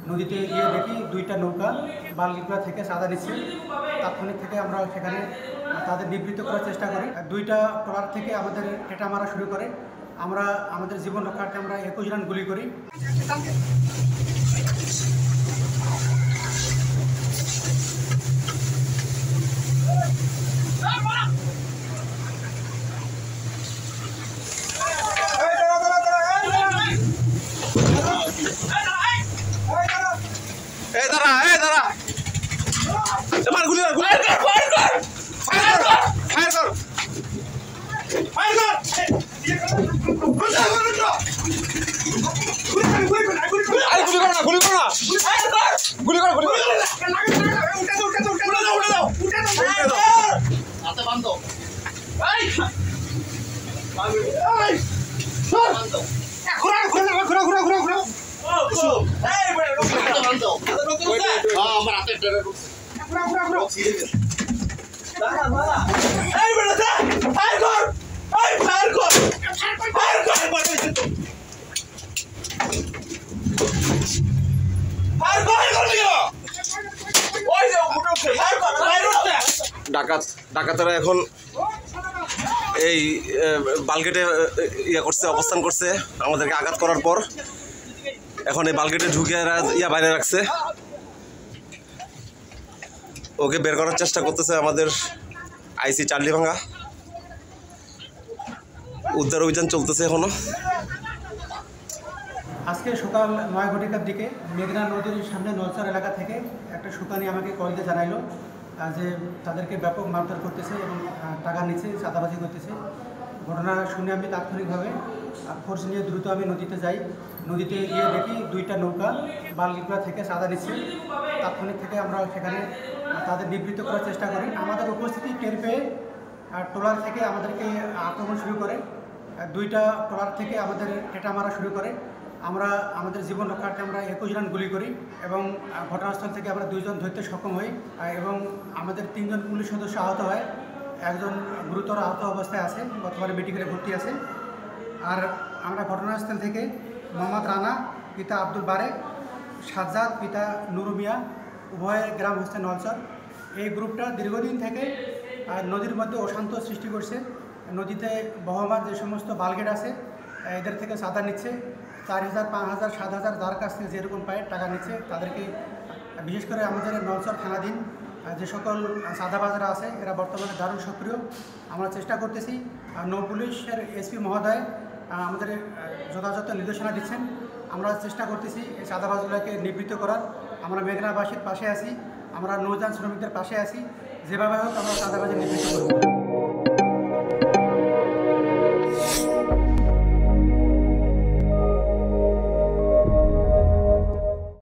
নদীতে গিয়ে দেখি দুইটা নৌকা বালগিগুলা থেকে চাঁদা নিচ্ছে। তাৎক্ষণিক থেকে আমরা সেখানে তাদের নিবৃত্ত করার চেষ্টা করি। দুইটা ট্রলার থেকে আমাদের ঠেটা মারা শুরু করে। আমরা আমাদের জীবন রক্ষার্থে আমরা 21 রান গুলি করি। ডাকাতরা এখন এই বালগেটে করছে, অবস্থান করছে আমাদেরকে আঘাত করার পর। এখন এই বালগেটে ঢুকে বাইরে রাখছে, ওকে বের করার চেষ্টা করতেছে আমাদের আইসি চার্লিভাঙ্গা। উদ্ধার অভিযান চলতেছে এখনো। আজকে সকাল 9 ঘটিকার দিকে মেঘনা নদীর সামনে নলসার এলাকা থেকে একটা সুকানি আমাকে কল দিয়ে জানাইলো যে তাদেরকে ব্যাপক মারধর করতেছে এবং টাকা নিচ্ছে, চাঁদাবাজি করতেছে। ঘটনা শুনে আমি তাৎক্ষণিকভাবে ফোর্স নিয়ে দ্রুত আমি নদীতে যাই। নদীতে গিয়ে দেখি দুইটা নৌকা বালগিগুলা থেকে চাঁদা নিচ্ছে। তাৎক্ষণিক থেকে আমরা সেখানে তাদের নিবৃত্ত করার চেষ্টা করি। আমাদের উপস্থিতি টের পেয়ে ট্রলার থেকে আমাদেরকে আক্রমণ শুরু করে। দুইটা ট্রলার থেকে আমাদের ঠেটা মারা শুরু করে। আমরা আমাদের জীবন রক্ষার্থে আমরা 21 রান গুলি করি এবং ঘটনাস্থল থেকে আমরা 2 জন ধরতে সক্ষম হই এবং আমাদের 3 জন পুলিশ সদস্য আহত হয়। একজন গুরুতর আহত অবস্থায় আছে, বর্তমানে মেডিকেলে ভর্তি আছে। আর আমরা ঘটনাস্থল থেকে মোহাম্মদ রানা পিতা আব্দুল বারেক, সাজ্জাদ পিতা নুরু মিয়া, উভয় গ্রাম হচ্ছে নলচর। এই গ্রুপটা দীর্ঘদিন থেকে নদীর মধ্যে অশান্ত সৃষ্টি করছে। নদীতে বহমান যে সমস্ত বালগেট আছে এদের থেকে চাঁদা নিচ্ছে। 4000, 5000, 7000 যার কাছ থেকে যেরকম পায় টাকা নিচ্ছে। তাদেরকে বিশেষ করে আমাদের নলচর থানাধীন যে সকল চাঁদাবাজারা আছে এরা বর্তমানে দারুণ সক্রিয়। আমরা চেষ্টা করতেছি, নৌ পুলিশের এসপি মহোদয় আমাদের যথাযথ নির্দেশনা দিচ্ছেন। আমরা চেষ্টা করতেছি এই চাঁদাবাজগুলোকে নিবৃত্ত করার। আমরা মেঘনাবাসীর পাশে আছি, আমরা নৌযান শ্রমিকদের পাশে আছি। যেভাবে হোক আমরা চাঁদাবাজি নিবৃত্ত করব।